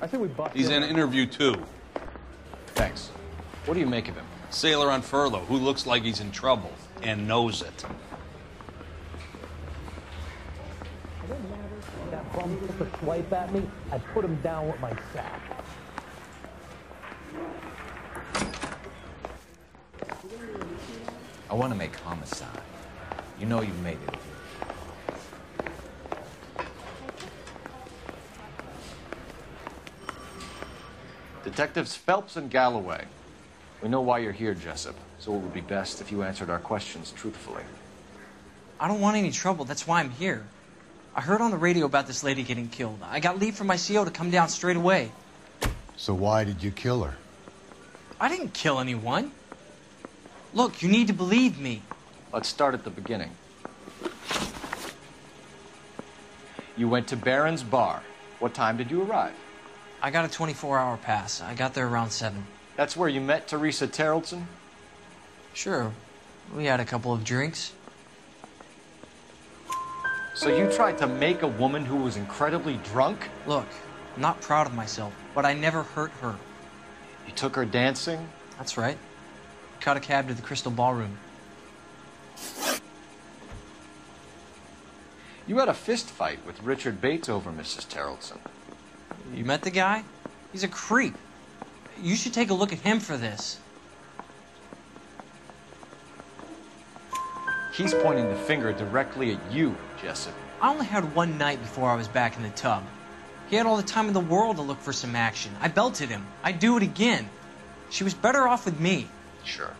I think we bust He's in interview 2. Thanks. What do you make of him? Sailor on furlough who looks like he's in trouble and knows it. It doesn't matter if that bum took a swipe at me. I'd put him down with my sack. I want to make Homicide. You know you made it. Detectives Phelps and Galloway. We know why you're here, Jessup, so it would be best if you answered our questions truthfully. I don't want any trouble. That's why I'm here. I heard on the radio about this lady getting killed. I got leave from my CO to come down straight away. So why did you kill her? I didn't kill anyone. Look, you need to believe me. Let's start at the beginning. You went to Barron's Bar. What time did you arrive? I got a 24-hour pass. I got there around 7. That's where you met Teresa Terrellson? Sure. We had a couple of drinks. So you tried to make a woman who was incredibly drunk? Look, I'm not proud of myself, but I never hurt her. You took her dancing? That's right. Caught a cab to the Crystal Ballroom. You had a fist fight with Richard Bates over Mrs. Terrellson. You met the guy? He's a creep. You should take a look at him for this. He's pointing the finger directly at you, Jessup. I only had one night before I was back in the tub. He had all the time in the world to look for some action. I belted him. I'd do it again. She was better off with me. Sure.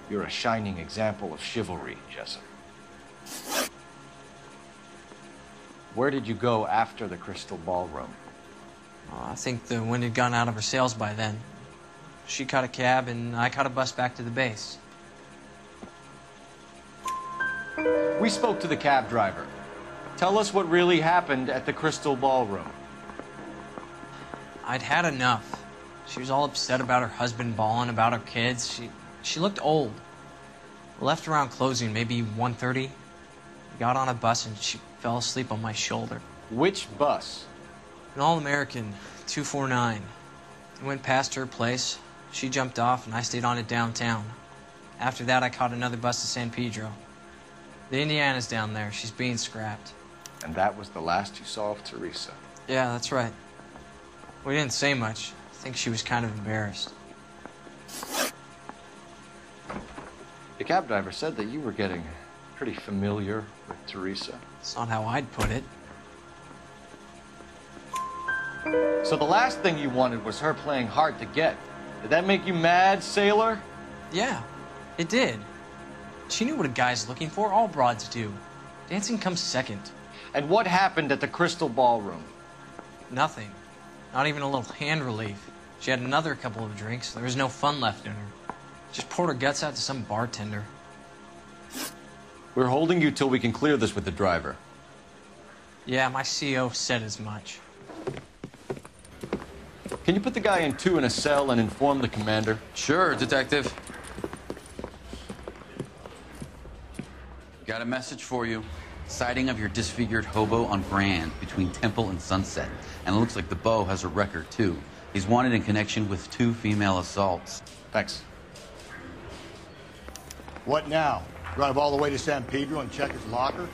You're a shining example of chivalry, Jessup. Where did you go after the Crystal Ballroom? I think the wind had gone out of her sails by then. She caught a cab, and I caught a bus back to the base. We spoke to the cab driver. Tell us what really happened at the Crystal Ballroom. I'd had enough. She was all upset about her husband bawling about her kids. She looked old. Left around closing, maybe 1:30. Got on a bus, and she fell asleep on my shoulder. Which bus? An All-American, 249. I went past her place. She jumped off, and I stayed on it downtown. After that, I caught another bus to San Pedro. The Indiana's down there. She's being scrapped. And that was the last you saw of Teresa? Yeah, that's right. We didn't say much. I think she was kind of embarrassed. The cab driver said that you were getting pretty familiar with Teresa. It's not how I'd put it. So the last thing you wanted was her playing hard to get. Did that make you mad, sailor? Yeah, it did. She knew what a guy's looking for. All broads do. Dancing comes second. And what happened at the Crystal Ballroom? Nothing. Not even a little hand relief. She had another couple of drinks. There was no fun left in her. Just poured her guts out to some bartender. We're holding you till we can clear this with the driver. Yeah, my CO said as much. Can you put the guy in 2 in a cell and inform the commander? Sure, Detective. Got a message for you. Sighting of your disfigured hobo on Grand between Temple and Sunset. And it looks like the Beau has a record, too. He's wanted in connection with 2 female assaults. Thanks. What now? Drive all the way to San Pedro and check his locker?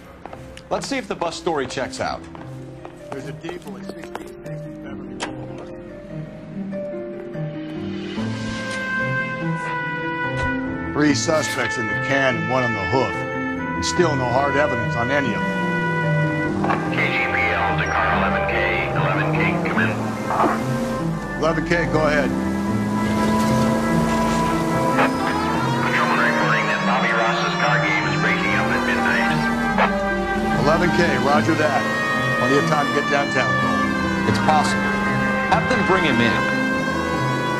Let's see if the bus story checks out. There's a depot at 16 Beverly Boulevard. 3 suspects in the can and 1 on the hoof. And still no hard evidence on any of them. KGPL to car 11K. 11K, come in. 11K, go ahead. Patrolman reporting that Bobby Ross's car game is breaking up at midnight. 11K, roger that. Plenty of time to get downtown. It's possible. Have them bring him in.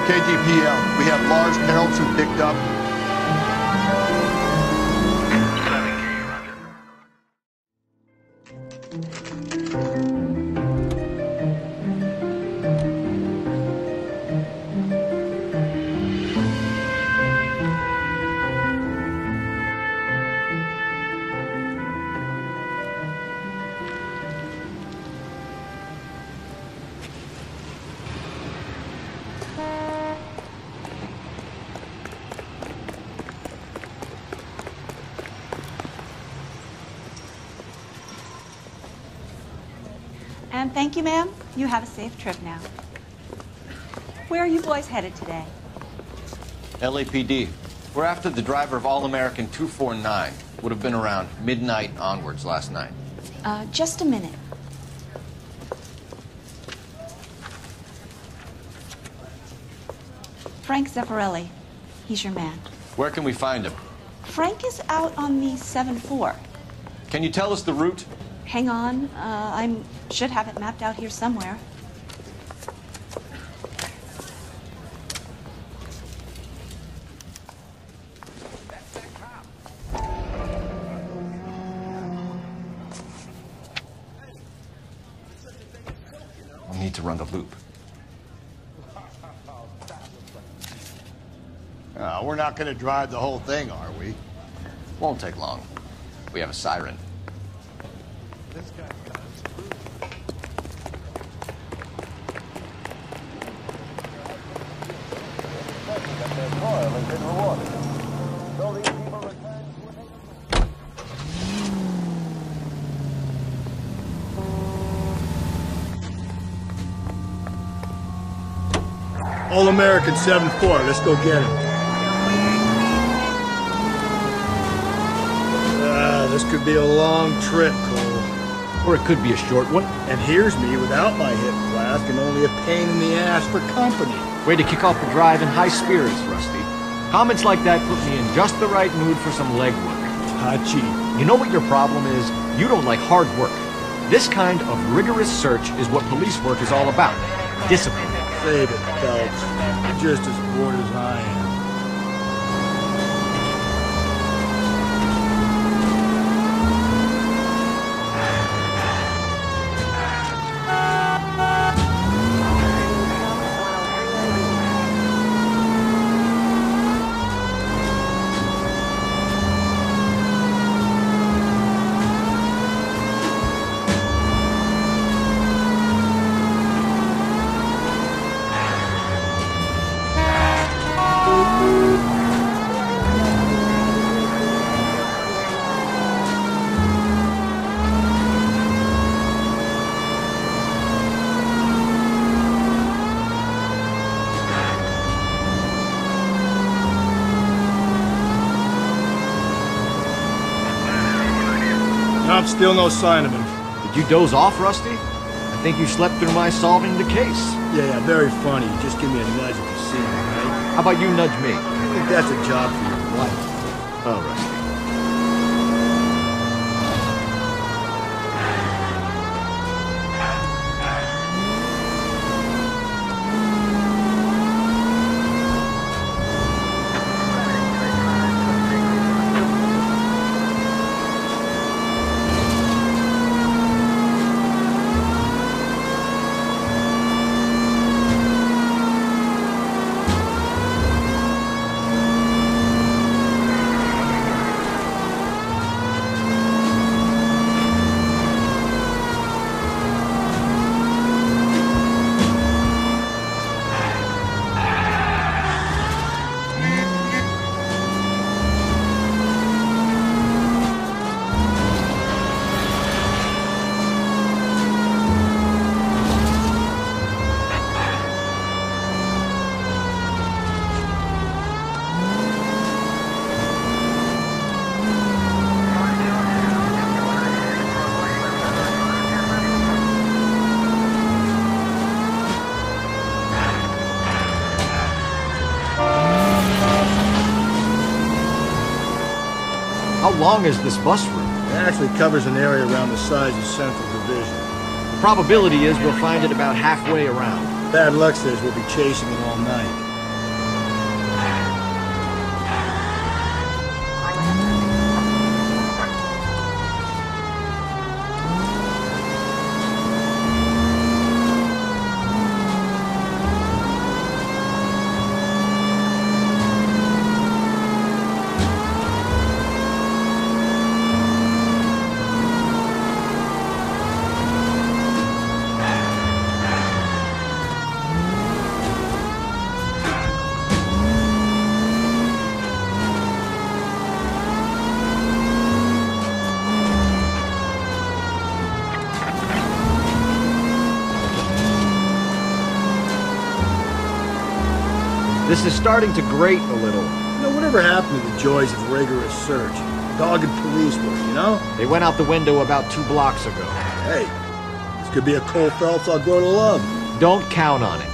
KGPL, we have Lars Terrellson picked up. 11K, roger. And thank you, ma'am. You have a safe trip now. Where are you boys headed today? LAPD. We're after the driver of All-American 249. Would have been around midnight onwards last night. Just a minute. Frank Zeffirelli. He's your man. Where can we find him? Frank is out on the 7-4. Can you tell us the route? Hang on. I should have it mapped out here somewhere. We'll need to run the loop. We're not going to drive the whole thing, are we? Won't take long. We have a siren. All-American 7-4. Let's go get him. This could be a long trip, Cole. Or it could be a short one. And here's me without my hip flask and only a pain in the ass for company. Way to kick off the drive in high spirits, Rusty. Comments like that put me in just the right mood for some legwork. Hachi. You know what your problem is? You don't like hard work. This kind of rigorous search is what police work is all about. Discipline. Save it, Phelps. You're just as bored as I am. Still no sign of him. Did you doze off, Rusty? I think you slept through my solving the case. Yeah, very funny. Just give me a nudge if you see him, right? How about you nudge me? I think that's a job for your wife. Oh, Rusty. How long is this bus route? It actually covers an area around the size of Central Division. The probability is we'll find it about halfway around. Bad luck says we'll be chasing it all night. This is starting to grate a little. You know, whatever happened to the joys of rigorous search? Dogged police work, you know? They went out the window about 2 blocks ago. Hey, this could be a Cole Phelps I'll grow to love. Don't count on it.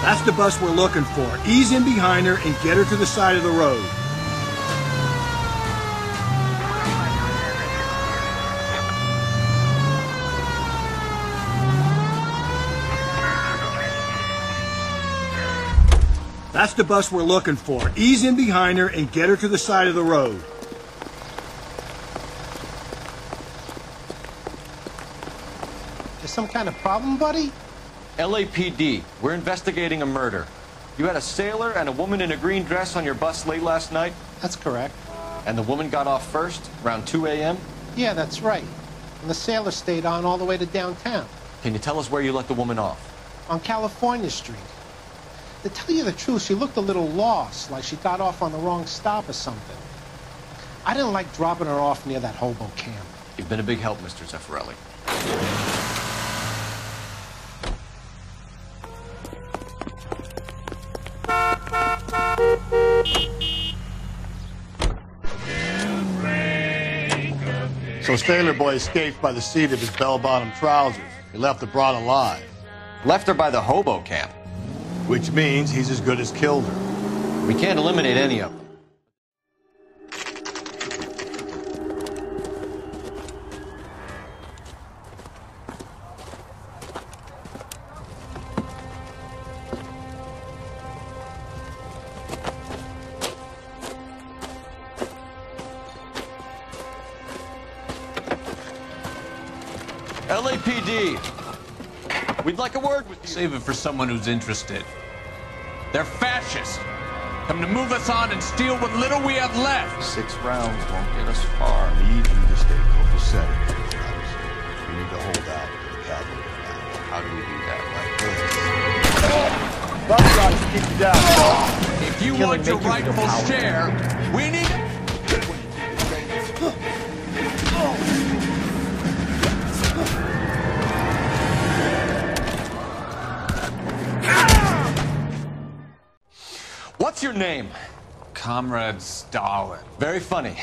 That's the bus we're looking for. Ease in behind her and get her to the side of the road. That's the bus we're looking for. Ease in behind her and get her to the side of the road. There's some kind of problem, buddy? LAPD, we're investigating a murder. You had a sailor and a woman in a green dress on your bus late last night? That's correct. And the woman got off first, around 2 a.m.? Yeah, that's right. And the sailor stayed on all the way to downtown. Can you tell us where you let the woman off? On California Street. To tell you the truth, she looked a little lost, like she got off on the wrong stop or something. I didn't like dropping her off near that hobo camp. You've been a big help, Mr. Zeffirelli. So Sailor Boy escaped by the seat of his bell-bottom trousers. He left the broad alive. Left her by the hobo camp. Which means he's as good as killed her. We can't eliminate any of them. LAPD, we'd like a word with you. Save it for someone who's interested. They're fascists. Come to move us on and steal what little we have left. 6 rounds won't get us far. I need you to stay copacetic. We need to hold out for the cavalry now. How do we do that? Bus shots keep you down, bro. If you want your rightful share, we need... What's your name? Comrade Stalin. Very funny.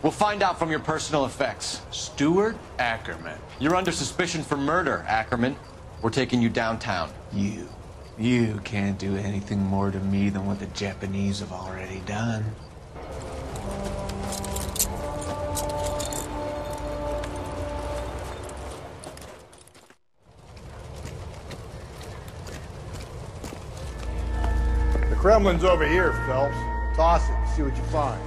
We'll find out from your personal effects. Stuart Ackerman. You're under suspicion for murder, Ackerman. We're taking you downtown. You can't do anything more to me than what the Japanese have already done. The Kremlin's over here, Phelps. Toss it, see what you find.